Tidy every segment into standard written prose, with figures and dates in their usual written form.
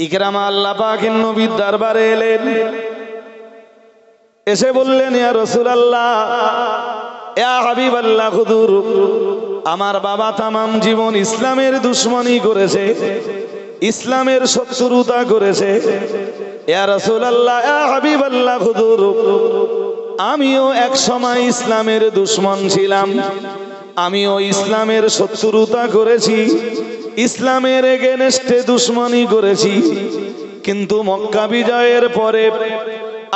ইকরামা আল্লাহ পাকের নবীর দরবারে এলেন, এসে বললেন, ইয়া রাসূলুল্লাহ, ইয়া হাবিবাল্লাহ, হুজুর, আমার বাবা তামাম জীবন ইসলামের দুশমনী করেছে, ইসলামের শত্রুতা করেছে। ইয়া রাসূলুল্লাহ, ইয়া হাবিবাল্লাহ, হুজুর, আমিও এক সময় ইসলামের দুশমন ছিলাম, আমিও ইসলামের শত্রুতা করেছি, ইসলামের এগেনস্টে দুশমনী করেছি। কিন্তু মক্কা বিজয়ের পরে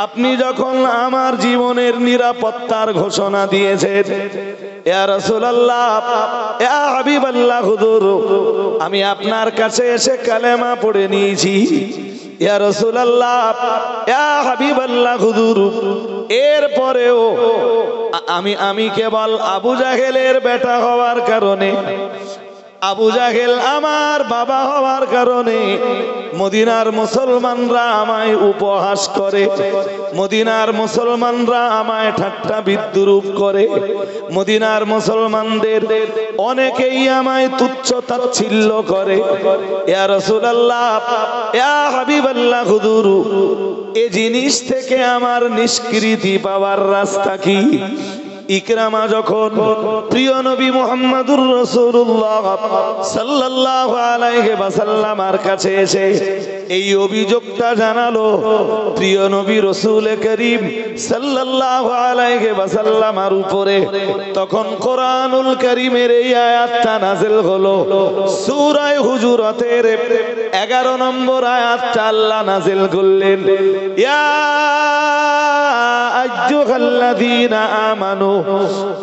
আপনি যখন আমার জীবনের নিরাপত্তার ঘোষণা দিয়েছেন, ইয়া রাসূলুল্লাহ, ইয়া হাবিবাল্লাহ, হুজুর, আমি আপনার কাছে এসে কালেমা পড়ে নিয়েছি। ইয়া রাসূলুল্লাহ, ইয়া হাবিবাল্লাহ, হুজুর, এরপরেও আমি কেবল আবু জাহেলের বেটা হওয়ার কারণে, আবু জাহেল আমার বাবা হওয়ার কারণে মদিনার মুসলমানরা আমায় উপহাস করে, মদিনার মুসলমানরা আমায় ঠাট্টা বিদ্রূপ করে, মদিনার মুসলমানদের অনেকেই আমায় তুচ্ছ তাচ্ছিল্য করে। ইয়া রাসূলুল্লাহ, ইয়া হাবিবাল্লাহ, হুজুর, এই জিনিস থেকে আমার নিষ্কৃতি পাওয়ার রাস্তা কি? ইকরামা যখন প্রিয় নবী মুহাম্মদুর রাসূলুল্লাহ সাল্লাল্লাহু আলাইহি ওয়াসাল্লামের কাছে এসে এই অভিযোগটা জানালো, প্রিয় নবী রাসূল করিম সাল্লাল্লাহু আলাইহি ওয়াসাল্লামের উপরে তখন কোরআনুল কারীমের এই আয়াতটা নাযিল হলো। সূরা হুজুরাতের 11 নম্বর আয়াতটা আল্লাহ নাযিল করলেন, ইয়া আইয়ুহাল্লাযীনা আমানু,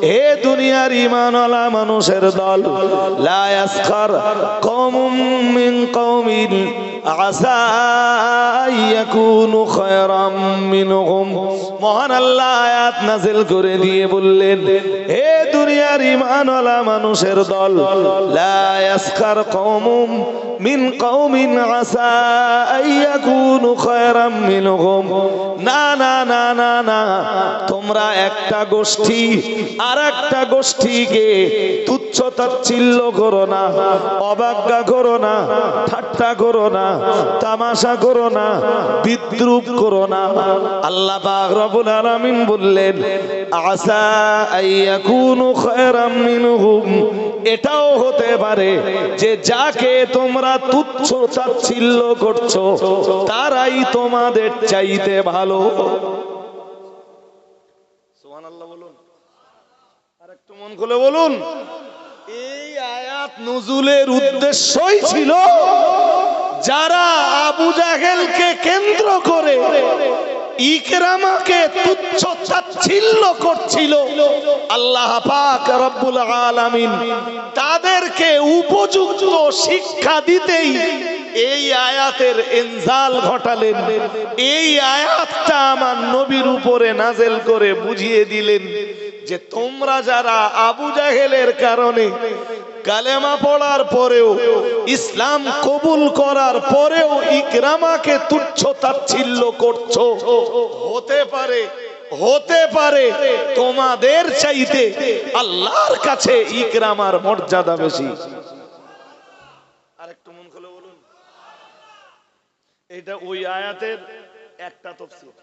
হে দুনিয়ার ঈমানওয়ালা মানুষের দল, লা ইয়াসখার কওমুম মিন কওমিন আসা ইয়াকুনু খায়রাম মিনহুম। মহান আল্লাহ আয়াত নাযিল করে দিয়ে বললেন, হে দুনিয়ার ঈমানওয়ালা মানুষের দল, লা ইয়াসখার কওমুম মিন কওমিন আসা ইয়াকুনু খায়রাম মিনহুম। না না না না না, তোমরা একটা গোষ্ঠী আর একটা গোষ্ঠীকে তুচ্ছ তাচ্ছিল্য করো না, অবজ্ঞা করো না, ঠাট্টা করো না, তামাশা করো না, বিদ্রূপ করো না। আল্লাহ পাক রব্বুল আলামিন বললেন, আসা আইয়াকুনু খায়রাম মিনহুম, এটাও হতে পারে যে যাকে তোমরা তুচ্ছ তাচ্ছিল্য করছো তারাই তোমাদের চাইতে ভালো। সুবহানাল্লাহ বলুন, আর একটু মন খুলে বলুন। এই আয়াত নজুলের উদ্দেশ্যই ছিল যারা আবু জাহেলকে কেন্দ্র করে ইকরামাকে তুচ্ছ তাচ্ছিল্য করছিল, আল্লাহ পাক রব্বুল আলামিন তাদেরকে উপযুক্ত শিক্ষা দিতেই এই আয়াতের ইনজাল ঘটালেন। এই আয়াতটা আমার নবীর উপরে নাযিল করে বুঝিয়ে দিলেন যে তোমরা যারা আবু জাহেলের কারণে কালেমা পড়ার পরেও, ইসলাম কবুল করার পরেও ইকরামাকে তুচ্ছ তাচ্ছিল্য করছো, হতে পারে তোমাদের চাইতে আল্লাহর কাছে ইকরামার মর্যাদা বেশি। আরেকটু মন খুলে বলুন, এটা ওই আয়াতের একটা তাফসীর।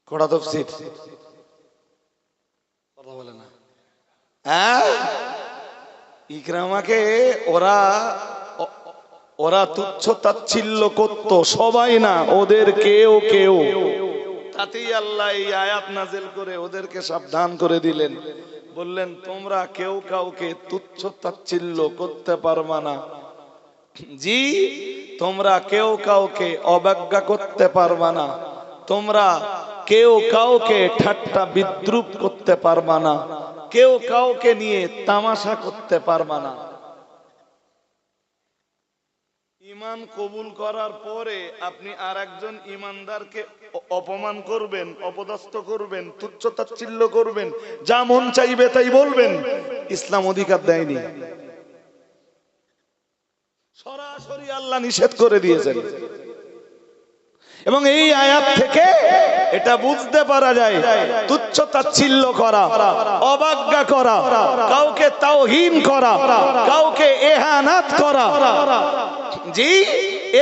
কোড়া তাফসীর কথা বলে না। হ্যাঁ, ইকরামাকে ওরা তুচ্ছ তাচ্ছিল্য করত, সবাই না, ওদের কেউ কেউ। তাতেই আল্লাহ এই আয়াত নাযিল করে ওদেরকে সাবধান করে দিলেন, বললেন তোমরা কেউ কাউকে তুচ্ছ তাচ্ছিল্য করতে পারবা না। জি, তোমরা কেউ কাউকে অবজ্ঞা করতে পারবা না, তোমরা কেউ কাউকে ঠাট্টা বিদ্রূপ করতে পারবা না, কেউ কাউকে নিয়ে তামাশা করতে পারবা না। ঈমান কবুল করার পরে আপনি আর একজন ঈমানদারকে অপমান করবেন, অপদস্থ করবেন, তুচ্ছ তাচ্ছিল্য করবেন, যা মন চাইবে তাই বলবেন, ইসলাম অধিকার দেয়নি। সরাসরি আল্লাহ নিষেধ করে দিয়েছেন। এবং এই আয়াত থেকে এটা বুঝতে পারা যায় তুচ্ছ তাচ্ছিল্য করা, অবজ্ঞা করা, কাউকে তাওহীন করা, কাউকে ইহানাত করা, জি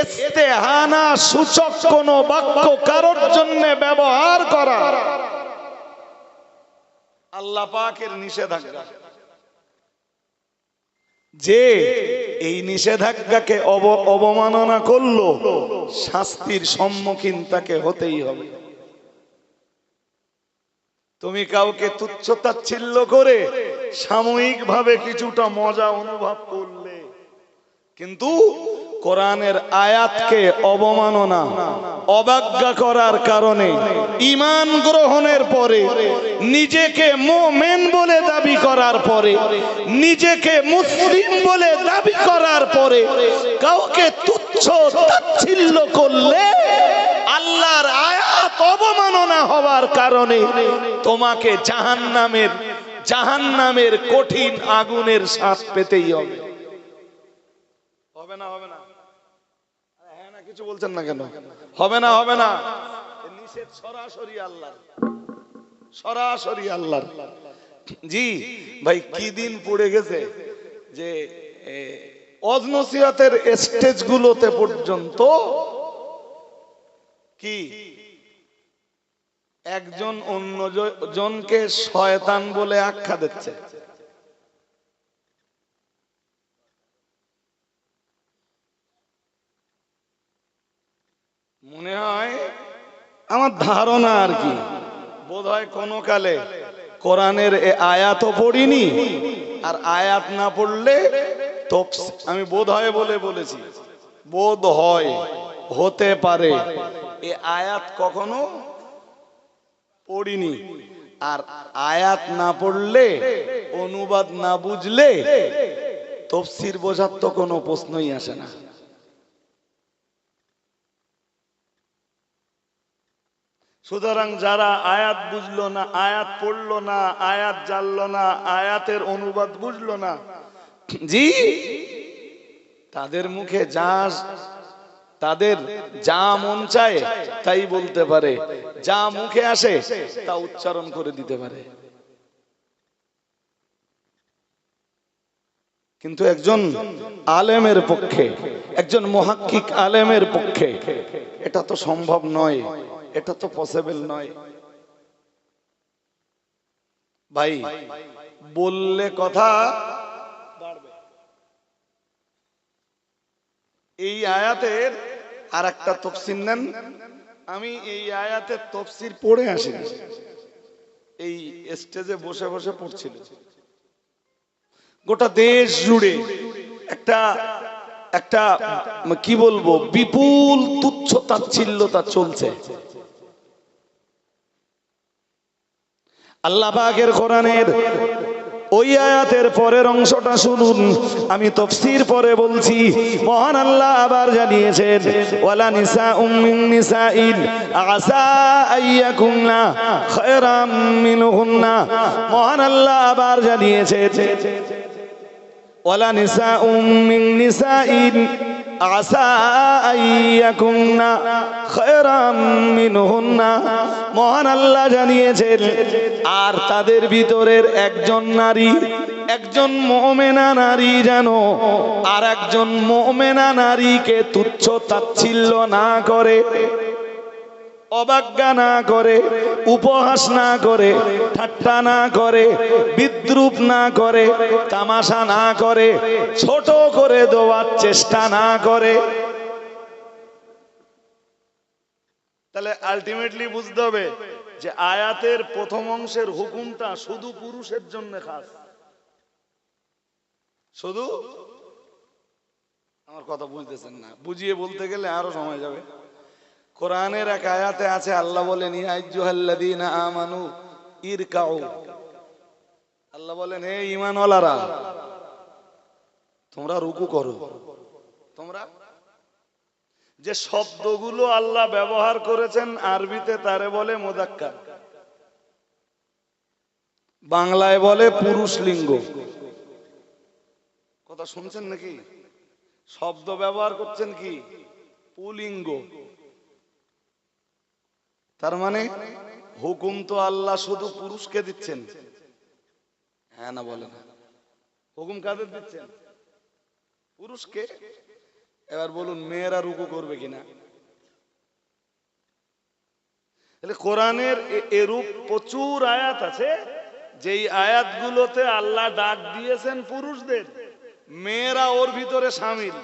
ইস্তেহানা সূচক কোন বাক্য কারোর জন্য ব্যবহার করা আল্লাহ পাকের নিষেধাজ্ঞা। যে এই নিষেধাজ্ঞাকে অবমাননা করলো শাস্তির সম্মুখীন তাকে হতেই হবে। তুমি কাউকে তুচ্ছ তাচ্ছিল্য করে সাময়িকভাবে কিছুটা মজা অনুভব করলে, কিন্তু কোরআনের আয়াতকে অবমাননা অবজ্ঞা করার কারণে ঈমান গ্রহণের পরে, নিজেকে মুমিন বলে দাবি করার পরে, নিজেকে মুসলিম বলে দাবি করার পরে কাউকে তুচ্ছ তাচ্ছিল্য করলে আল্লাহর আয়াত অবমাননা হওয়ার কারণে তোমাকে জাহান্নামের কঠিন আগুনের শ্বাস পেতেই হবে। হবে না? হবে না? হ্যাঁ না কিছু বলছেন না কেন? হবে না? হবে না? নিষেধ সরাসরি আল্লাহর, সরাসরি আল্লাহর। জি ভাই, কি দিন পড়ে গেছে যে ওয়াজ নসিহতের স্টেজ গুলোতে পর্যন্ত কি একজন অন্যজনকে শয়তান বলে আখ্যা দিচ্ছে। মনে হয়, আমার ধারণা আর কি, বোধহয় কোনো কালে কোরআনের আয়াতও পড়িনি, আর আয়াত না পড়লে আমি বোধহয় বলে বলেছি, বোধ হয়, হতে পারে, এ আয়াত কখনো পড়িনি। আর আয়াত না পড়লে, অনুবাদ না বুঝলে তাফসীর বোঝার তো কোনো প্রশ্নই আসে না। সুতরাং যারা আয়াত বুঝলো না, আয়াত পড়লো না, আয়াত জানলো না, আয়াতের অনুবাদ বুঝলো না, জি তাদের মুখে তাদের যা মন চায় তাই বলতে পারে, যা মুখে আসে তা উচ্চারণ করে দিতে পারে। কিন্তু একজন আলেমের পক্ষে, একজন মুহাক্কিক আলেমের পক্ষে এটা তো সম্ভব নয়, এটা তো পসিবল নয়। ভাই বললে কথা বাড়বে। এই আয়াতের আর একটা তাফসীর নেন, আমি এই আয়াতের তাফসীর পড়ে আসি, এই স্টেজে বসে বসে পড়ছিল। গোটা দেশ জুড়ে একটা কি বলবো, বিপুল তুচ্ছ তাচ্ছিল্যতা চলছে। আল্লাহ পাকের কোরআনের ওই আয়াতের পরের অংশটা শুনুন, আমি তাফসীর পরে বলছি। মহান আল্লাহ আবার জানিয়েছেন, ওয়ালা নিসাউম মিন নিসাইন আসা আইয়াকুন্না খায়রাম মিনহুন্না। মহান আল্লাহ আবার জানিয়েছেন, ওয়ালা নিসাউম মিন নিসাইন আসা আইয়াকুন্না খায়রাম মিনহুন্না। মহান আল্লাহ জানিয়েছেন, আর তাদের ভিতরের একজন নারী, একজন মুমিনা নারী যেন আর একজন মুমিনা নারীকে তুচ্ছ তাচ্ছিল্য না করে, অবজ্ঞা না করে, উপহাস না করে, ঠাট্টা না করে, বিদ্রূপ না করে, তামাশা না করে, ছোট করে দেওয়ার চেষ্টা না করে। তাহলে আলটিমেটলি বুঝতে হবে যে আয়াতের প্রথম অংশের হুকুমটা শুধু পুরুষের জন্য খাস। শুধু, আমার কথা বুঝতেছেন না, বুঝিয়ে বলতে গেলে আরো সময় যাবে। কোরআনের এক আয়াতে আছে, আল্লাহ বলেন, ইয়া আইয়ুহাল্লাযীনা আমানু ইরকাউ। আল্লাহ বলেন, হে ঈমানওয়ালারা তোমরা রুকু করো। তোমরা যে শব্দগুলো আল্লাহ ব্যবহার করেছেন আরবিতে তারে বলে মুযাক্কার, বাংলায় বলে পুরুষ লিঙ্গ। কথা শুনছেন নাকি? শব্দ ব্যবহার করছেন কি পুলিঙ্গ। তার মানে হুকুম তো আল্লাহ শুধু পুরুষকে দিচ্ছেন, হ্যাঁ না বলেন? হুকুম কাদের দিচ্ছেন? পুরুষকে। এবার বলুন মেয়েরা রুকু করবে কিনা? তাহলে কোরআনের এরূপ প্রচুর আয়াত আছে, যেই আয়াতগুলোতে আল্লাহ ডাক দিয়েছেন পুরুষদের, মেয়েরা ওর ভিতরে শামিল।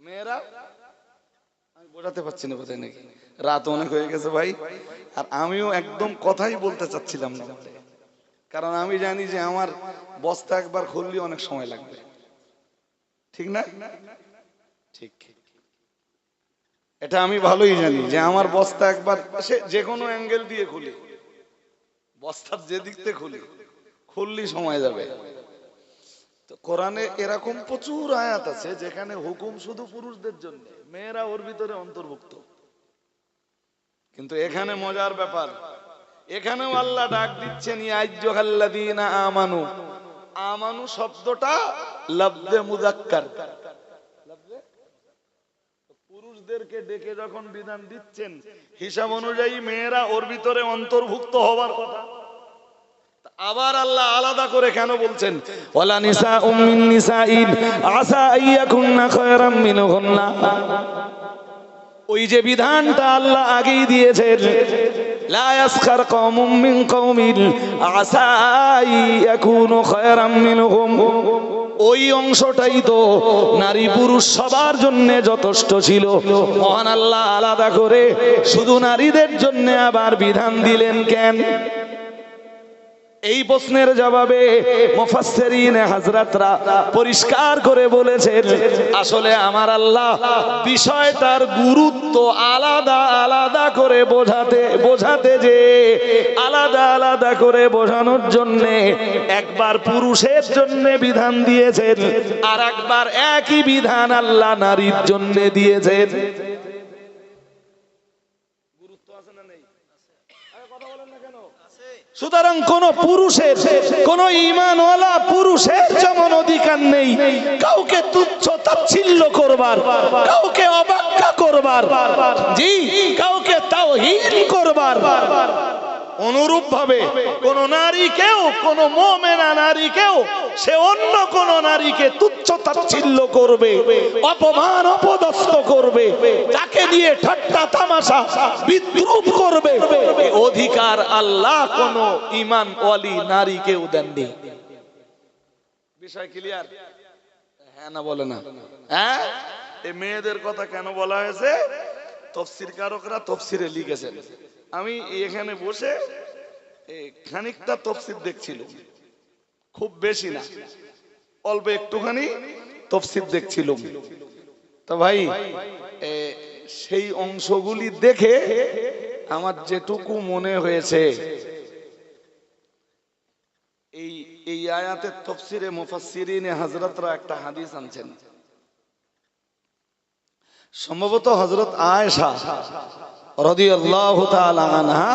মেয়েরা, আমি বোঝাতে পারছি না বোধহয়, নাকি রাত অনেক হয়ে গেছে ভাই, আর আমিও একদম কথাই বলতে চাচ্ছিলাম না, কারণ আমি জানি যে আমার বস্তা একবার খুললে অনেক সময় লাগবে, ঠিক না? ঠিক, এটা আমি ভালোই জানি যে আমার বস্তা একবার সে যে কোনো অ্যাঙ্গেল দিয়ে খুলি, বস্তার যে দিক থেকে খুললি সময় যাবে। তো কোরআনে এরকম প্রচুর আয়াত আছে যেখানে হুকুম শুধু পুরুষদের জন্য, মেয়েরা ওর ভিতরে অন্তর্ভুক্ত। কিন্তু এখানে মজার ব্যাপার, এখানেও আল্লাহ ডাক দিচ্ছেন ইয়া আইয়ুহাল্লাযীনা আমানু। আমানু শব্দটা লফজে মুযাক্কার, পুরুষদেরকে ডেকে যখন বিধান দিচ্ছেন, হিসাব অনুযায়ী মেয়েরা ওর ভিতরে অন্তর্ভুক্ত হবার কথা। আবার আল্লাহ আলাদা করে কেন বলছেন ওয়ালা নিসাউম মিন নিসাইন আসা আইয়াকুন্না খায়রাম মিনহুন্না? ওই যে বিধানটা আল্লাহ আগেই দিয়েছেন, লা ইয়াসখার কওমুম মিন কওমিন আসা আইয়াকুনু খায়রাম মিনহুম, ওই অংশটাই তো নারী পুরুষ সবার জন্য যথেষ্ট ছিল। মহান আল্লাহ আলাদা করে শুধু নারীদের জন্য আবার বিধান দিলেন কেন? এই প্রশ্নের জবাবে মুফাসসিরিন হযরতরা পরিষ্কার করে বলেছেন, আসলে আমার আল্লাহ বিষয়টার গুরুত্ব আলাদা আলাদা করে বোঝাতে যে আলাদা আলাদা করে বোঝানোর জন্য একবার পুরুষের জন্য বিধান দিয়েছেন, আর একবার একই বিধান আল্লাহ নারীর জন্য দিয়েছেন। সুতরাং কোন পুরুষের, কোন ঈমানওয়ালা পুরুষের যেমন অধিকার নেই কাউকে তুচ্ছ তাচ্ছিল্য করবার, কাউকে অবজ্ঞা করবার, জি কাউকে তাওহীন করবার, অনুরূপ ভাবে কোন নারীকেও, কোন মুমিনা নারীকেও সে অন্য কোন নারীকে তুচ্ছ তাচ্ছিল্য করবে, অপমান অপদস্থ করবে, তাকে নিয়ে ঠাট্টা তামাশা বিদ্রূপ করবে, এই অধিকার আল্লাহ কোন ঈমান ওয়ালি নারীকেও দেননি। বিষয় ক্লিয়ার? হ্যাঁ না বলে না? হ্যাঁ, এই মেয়েদের কথা কেন বলা হয়েছে? তাফসীরকারকরা তাফসীরে লিখেছেন। আমি এখানে বসে খানিকটা তাফসীর দেখছিল, খুব বেশি না, অল্প একটুখানি তাফসীর দেখছিল। তো ভাই সেই অংশগুলি দেখে আমার যেটুকু মনে হয়েছে, এই আয়াতের তাফসীরে মুফাসসিরিনে হযরতরা একটা হাদিস আনছেন। সম্ভবত হযরত আয়েশা রাদিয়াল্লাহু তাআলা আনহা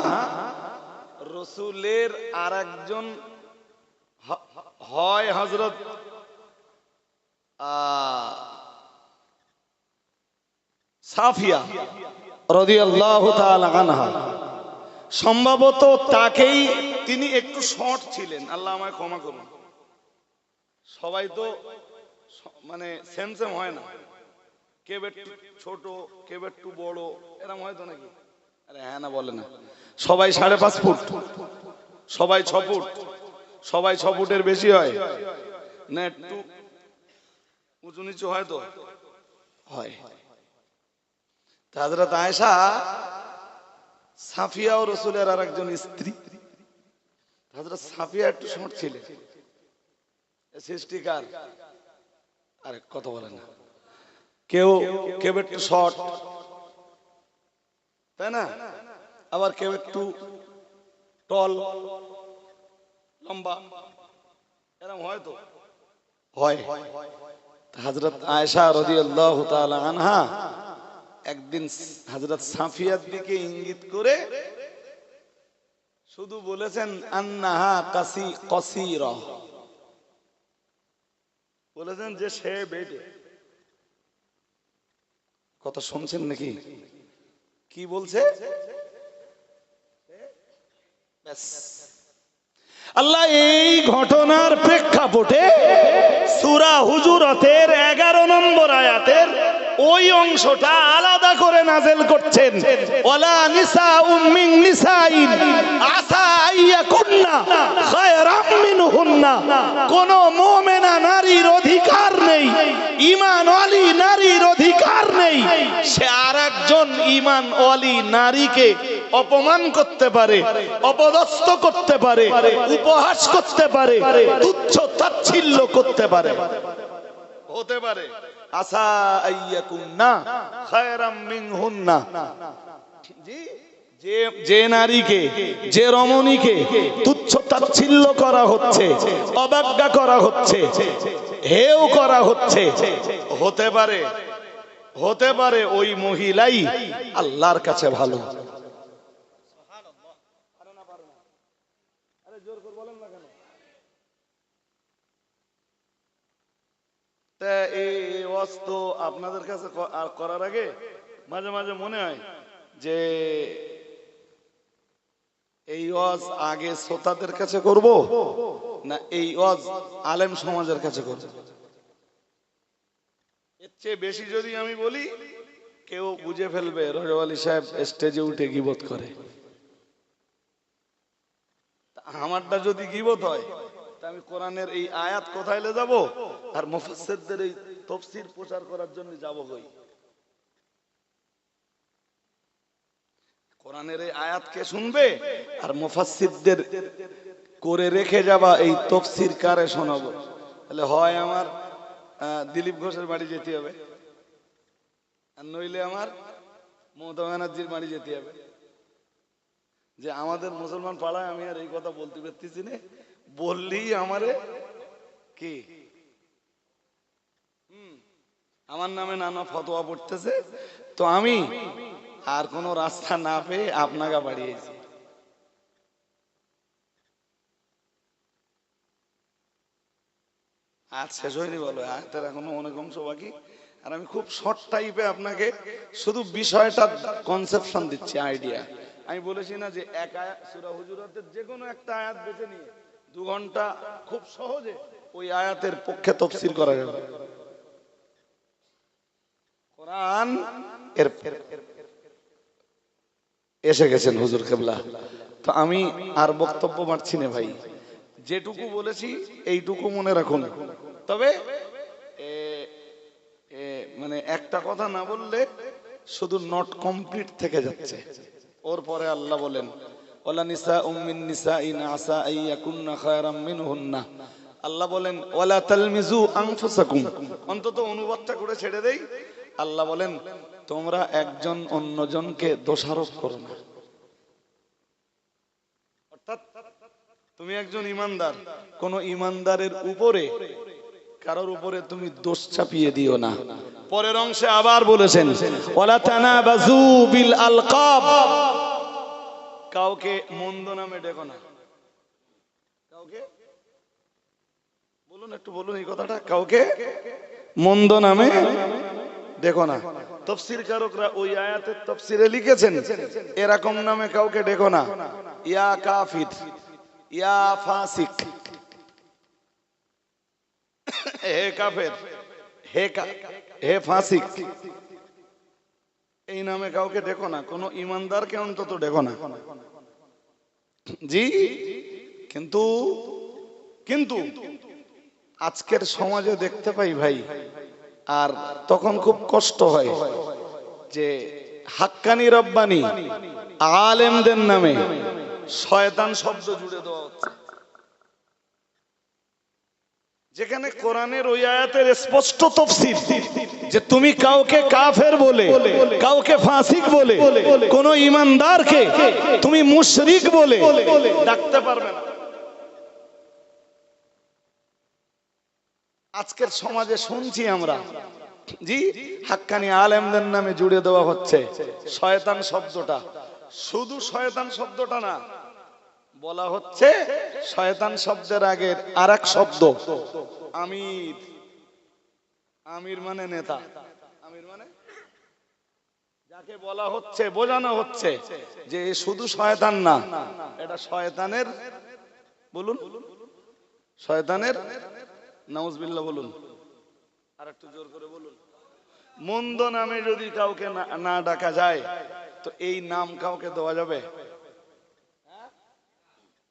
রাসূলের আরেকজন, হয় হযরত সাফিয়া রাদিয়াল্লাহু তাআলা আনহা, সম্ভবত তাকেই, তিনি একটু শর্ট ছিলেন, আল্লাহ আমায় ক্ষমা করুন, সবাই তো মানে সেম সেম হয় না, কেউ একটু ছোট কেউ একটু বড়, এরকম হয়তো নাকি? আরে হ্যাঁ না বলে না? সবাই 5.5 ফুট, সবাই 6 ফুট, সবাই 6 ফুটের বেশি হয় না, একটু উঁচু নিচু হয়তো হয়। হযরত আয়েশা সাফিয়া ও রাসূলের আরেকজন স্ত্রী। হযরত সাফিয়া একটু শর্ট ছিলেন, সৃষ্টিকার, আরে কথা বলে না, কেউ কেউ একটু শর্ট, তাই না? আবার কেউ একটু টল, লম্বা, এরকম হয়তো হয়। হযরত আয়েশা রাদিয়াল্লাহু তাআলা আনহা একদিন হযরত সাফিয়ার দিকে ইঙ্গিত করে শুধু বলেছেন আন্নাহা কাসীরা, বলেছেন যে সে বেটে। কথা শুনছেন নাকি? কি বলছে? আল্লাহ এই ঘটনার প্রেক্ষাপটে সূরা হুজুরাতের 11 নম্বর আয়াতের ওই অংশটা আলাদা করে নাযিল করছেন। ওয়ালা নিসাউম মিন নিসাইন আসা আইয়াকুন্না খায়রাম মিনহুন্না। কোন মুমিনা নারীর অধিকার নেই, ঈমান ওয়ালি নারীর অধিকার নেই সে আরেকজন ঈমান ওয়ালি নারীকে অপমান করতে পারে, অপদস্থ করতে পারে, উপহাস করতে পারে, তুচ্ছ তাচ্ছিল্য করতে পারে। হতে পারে আসা আইয়াকুন্না খায়রাম মিনহুন্না। জি, যে নারীকে, যে রমণীকে তুচ্ছ তাচ্ছিল্য করা হচ্ছে, অবজ্ঞা করা হচ্ছে, হেয় করা হচ্ছে, হতে পারে ওই মহিলাই আল্লাহর কাছে ভালো। এই ওয়াজ আপনাদের কাছে করার আগে মাঝে মাঝে মনে হয় যে এই ওয়াজ আগে শ্রোতাদের কাছে করব না এই ওয়াজ আলেম সমাজের কাছে করব। এর চেয়ে বেশি যদি আমি বলি কেউ বুঝে ফেলবে রজব আলী সাহেব স্টেজে উঠে গীবত করে। আমারটা যদি গীবত হয় তা আমি কোরআনের এই আয়াত কোথায় লে যাব আর মুফাসসিরদের এই তাফসীর প্রচার করার জন্য যাব কই? কোরআনের এই আয়াত কে শুনবে আর মুফাসসিরদের করে রেখে যাবা এই তাফসীর কারে শোনাবো? তাহলে হয় আমার দিলীপ ঘোষের বাড়ি যেতে হবে, আর নইলে আমার মমতা ব্যানার্জির বাড়ি যেতে হবে। যে আমাদের মুসলমান পাড়ায় আমি আর এই কথা বলতে পারতেছি না, বললেই আমারে কি আমার নামে নানা ফতোয়া পড়তেছে, তো আমি আর কোন রাস্তা না পেয়ে আপনাকে বাড়িয়েছি। আর শেষ হয়নি বলো, আয়াতের এখনো অনেক অংশ বাকি। আর আমি খুব শর্ট টাইপে আপনাকে শুধু বিষয়টা কনসেপশন দিচ্ছি, আইডিয়া। আমি বলেছি না যে এক আয়াত সূরা হুজুরাতের যে কোনো একটা আয়াত বেছে নিয়ে 2 ঘন্টা খুব সহজে ওই আয়াতের পক্ষে তাফসীর করা যাবে। কোরআন এর এসে গেছেন হুজুর কেবলা। তো আমি আর বক্তব্য মারছি না ভাই, যেটুকু বলেছি এইটুকু মনে রাখুন। তবে মানে একটা কথা না বললে শুধু নট কমপ্লিট থেকে যাচ্ছে। ওর পরে আল্লাহ বলেন ওয়ালা নিসাউম মিন নিসাইন আসা আইয়াকুন্না খায়রাম মিনহুন্না। আল্লাহ বলেন ওয়ালা তালমিজু আনফুসাকুম। অন্তত অনুবাদটা করে ছেড়ে দেই। আল্লাহ বলেন তোমরা একজন অন্যজনকে দোষারোপ করো না। অর্থাৎ তুমি একজন ঈমানদার, কোন ঈমানদারের উপরে কারোর উপরে তুমি দোষ চাপিয়ে দিও না। পরের অংশে আবার বলেছেন ওয়ালা তানাবাজু বিল আলকাব। কাউকে মন্দ নামে ডেকো না। কাউকে বলুন, একটু বলুন এই কথাটা, কাউকে মন্দ নামে ডেকো না। তাফসীরকারকরা ওই আয়াতের তাফসীরে লিখেছেন এরকম নামে কাউকে ডেকো না। ইয়া কাফির, ইয়া ফাসিক, হে কাফের, হে ফাসিক, এই নামে কাউকে ডেকো না। কোন ঈমানদারকে অন্তত ডেকো না। জি, কিন্তু কিন্তু আজকের সমাজে দেখতে পাই ভাই, আর তখন খুব কষ্ট হয় যে হাক্কানি রব্বানি আলেমদের নামে শয়তান শব্দ জুড়ে দেওয়া হচ্ছে। যেখানে কোরআনের ওই আয়াতের স্পষ্ট তাফসীর যে তুমি কাউকে কাফের বলে, কাউকে ফাসিক বলে, কোন ঈমানদারকে তুমি মুশরিক বলে ডাকতে পারবে না। আজকের সমাজে শুনছি আমরা, জি, হাক্কানি আলেমদের নামে জুড়ে দেওয়া হচ্ছে শয়তান শব্দটা। শুধু শয়তান শব্দটা না, বলা হচ্ছে শয়তান শব্দের আগের আরেক শব্দ আমির। আমির মানে নেতা, আমির মানে যাকে বলা হচ্ছে, বোঝানো হচ্ছে যে এ শুধু শয়তান না, এটা শয়তানের, বলুন শয়তানের, নাউজুবিল্লাহ বলুন, আর একটু জোর করে বলুন। মন্দ নামে যদি কাউকে না ডাকা যায়, তো এই নাম কাউকে দেওয়া যাবে?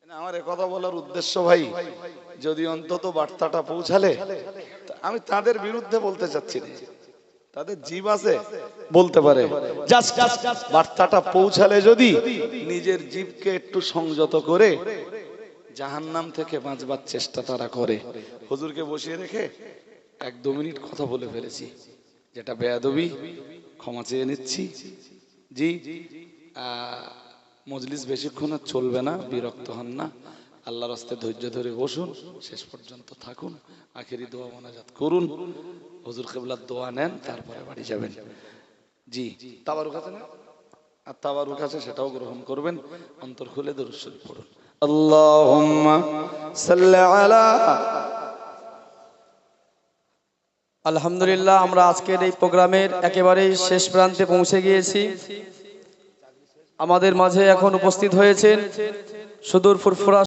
আমার কথা বলার উদ্দেশ্য ভাই, যদি অন্তত বার্তাটা পৌঁছালে, আমি তাদের বিরুদ্ধে বলতে চাচ্ছি না, তাদের জীব আছে বলতে পারে, জাস্ট বার্তাটা পৌঁছালে যদি নিজের জীবকে একটু সংযত করে জাহান্নাম থেকে বাঁচবার চেষ্টা তারা করে। হুজুরকে বসিয়ে রেখে 1-2 মিনিট কথা বলে ফেলেছি, যেটা বেয়াদবি, ক্ষমা চেয়ে নিচ্ছি। জি, মজলিস বেশিক্ষণ আর চলবে না, বিরক্ত হন না, আল্লাহর রাস্তায় ধৈর্য ধরে বসুন, শেষ পর্যন্ত থাকুন, আখেরি দোয়া মোনাজাত করুন, হুজুর কিবলার দোয়া নেন, তারপরে বাড়ি যাবেন। জি, তাবারুক আছে না? আর তাবারুক আছে, সেটাও গ্রহণ করবেন, অন্তর খুলে দরুদ শরীফ পড়ুন। আল্লাহুম্মা সাল্লি আলা। আলহামদুলিল্লাহ, আমরা আজকের এই প্রোগ্রামের একেবারেই শেষ প্রান্তে পৌঁছে গিয়েছি। আমাদের মাঝে এখন উপস্থিত হয়েছেন সুদূর ফুরফুরা